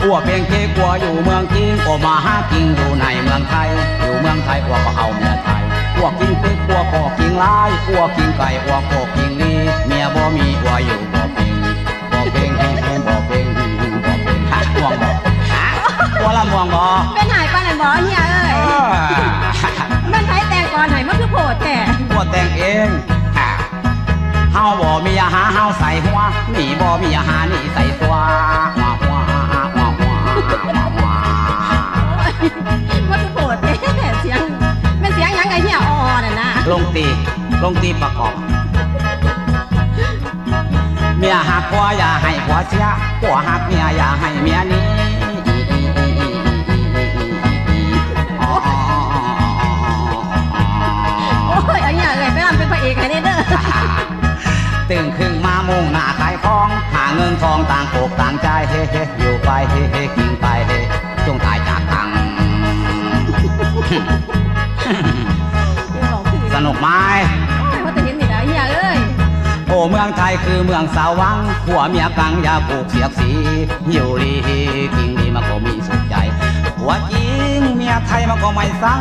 อัวเพียงเกกลัวอยู่เมืองจีนก็มาหากินอยู่ในเมืองไทยอยู่เมืองไทยอัวก็เอาเมียไทยอัวกินเป็ดอัวก็กินลายอัวกินไก่อัวก็กินนี่เมียบ่มีอัวอยู่บ่เพ่งบ่เพ่งบ่เพ่งบ่เพ่งฮะม่วงบ่ฮะอัวละม่วงบ่เป็นหายปานนั่นบ่เฮียเอ้ยมันไผแต่งก่อนให้มันคือโพดแท้อัวแต่งเองเฮาบ่มีอาหารเฮาใส่หัวนี่บ่มีอาหารนี่ใส่ตัวหัวมันคือโพดแท้เสียงมันเสียงหยังไงเฮียอ่อน่ะนะลงตีประกอบเมียหักผัวอย่าให้ผัวเสียผัวหักเมียอย่าให้เมียนี้โอ้ยไอ้เฮียเอ้ยไปรำเป็นพระเอกให้ได้เด้อตื่นขึ้นมามุ่งหน้าขายของหาเงินทองต่างโกกต่างใจเฮ้อยู่ไปเฮ้กินไปเฮ้จงตายจากตังสนุกไหมว่าจะเห็นนี่ได้เฮียเอ้ยโอ้เมืองไทยคือเมืองสาวังผัวเมียกังยาปลูกเสียกสีอยู่ดีกินดีมันก็มีสุขใจผัวจริงเมียไทยมันก็ไม่สั่ง